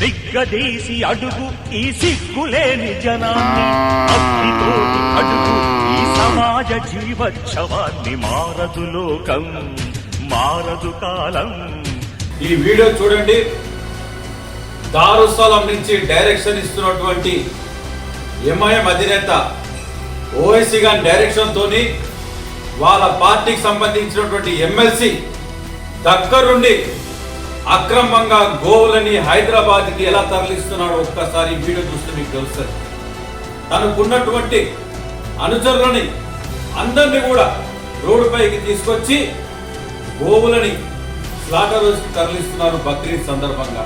నిగ్గదీసి అడుగు ఈ సిగ్గులేని జనాన్ని, అగ్నితోటి అడుగు ఈ సమాజ జీవోత్సవాన్ని. మారదు లోకం, మారదు కాలం. ఈ వీడియో చూడండి. దారుస్థలం నుంచి డైరెక్షన్ ఇస్తున్నటువంటి ఎంఐఎం అధినేత ఓవైసీ గారి డైరెక్షన్ తోని వాళ్ళ పార్టీకి సంబంధించినటువంటి ఎమ్మెల్సీ దగ్గరుండి అక్రమంగా గోవులని హైదరాబాద్కి ఎలా తరలిస్తున్నాడో ఒక్కసారి వీడియో చూస్తే మీకు తెలుస్తుంది. తనకున్నటువంటి అనుచరులని అందరినీ కూడా రోడ్డుపైకి తీసుకొచ్చి గోవులని స్లాటర్ హౌస్కి తరలిస్తున్నారు బక్రీద్ సందర్భంగా.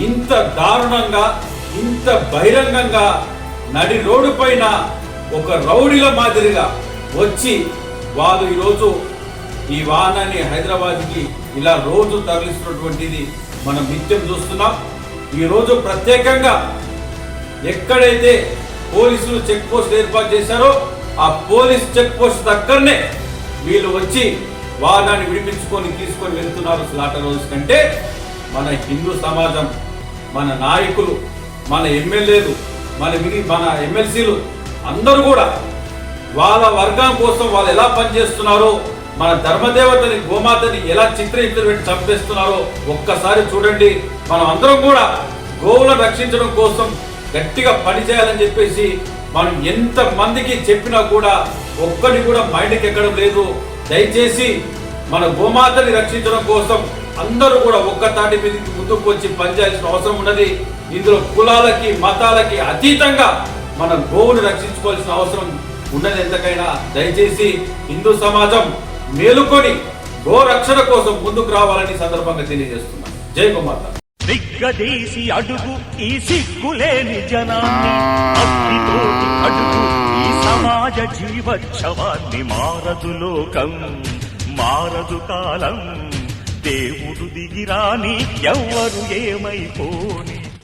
ఇంత దారుణంగా, ఇంత బహిరంగంగా నడి రోడ్డు పైన ఒక రౌడీల మాదిరిగా వచ్చి వాళ్ళు ఈరోజు ఈ వాహనాన్ని హైదరాబాద్కి ఇలా రోజు తరలిస్తున్నటువంటిది మనం నిత్యం చూస్తున్నాం. ఈరోజు ప్రత్యేకంగా ఎక్కడైతే పోలీసులు చెక్ పోస్ట్ ఏర్పాటు చేశారో ఆ పోలీస్ చెక్ పోస్ట్ దగ్గరనే వీళ్ళు వచ్చి వాహనాన్ని విడిపించుకొని తీసుకొని వెళ్తున్నారు స్లాటర్ హౌస్ కంటే. మన హిందూ సమాజం, మన నాయకులు, మన ఎమ్మెల్యేలు, మన ఎమ్మెల్సీలు అందరూ కూడా వాళ్ళ వర్గం కోసం వాళ్ళు ఎలా పనిచేస్తున్నారో, మన ధర్మదేవతని గోమాతని ఎలా చిత్రహింసలు పెట్టి చంపేస్తున్నారో ఒక్కసారి చూడండి. మనం అందరం కూడా గోవులను రక్షించడం కోసం గట్టిగా పనిచేయాలని చెప్పేసి మనం ఎంత మందికి చెప్పినా కూడా ఒక్కటి కూడా మైండ్కి ఎక్కడం లేదు. దయచేసి మన గోమాతని రక్షించడం కోసం అందరూ కూడా ఒక్కతాటి మీదకి ముందుకు వచ్చి పనిచేయాల్సిన అవసరం ఉన్నది. ఇందులో కులాలకి మతాలకి అతీతంగా మన గోవుని రక్షించుకోవాల్సిన అవసరం ఉన్నది ఎంతకైనా. దయచేసి హిందూ సమాజం మేలుకొని గో రక్షణ కోసం ముందుకు రావాలని సందర్భంగా తెలియజేస్తున్నాను. జై గోమాత. నిగ్గదీసి అడుగు ఈ సిగ్గులేని జనాన్ని, అగ్నితోటి అడుగు ఈ సమాజ జీవోత్సవాన్ని. మారదు లోకం, మారదు కాలం. దేవుడు దిగిరాని ఎవ్వరు ఏమైపోని.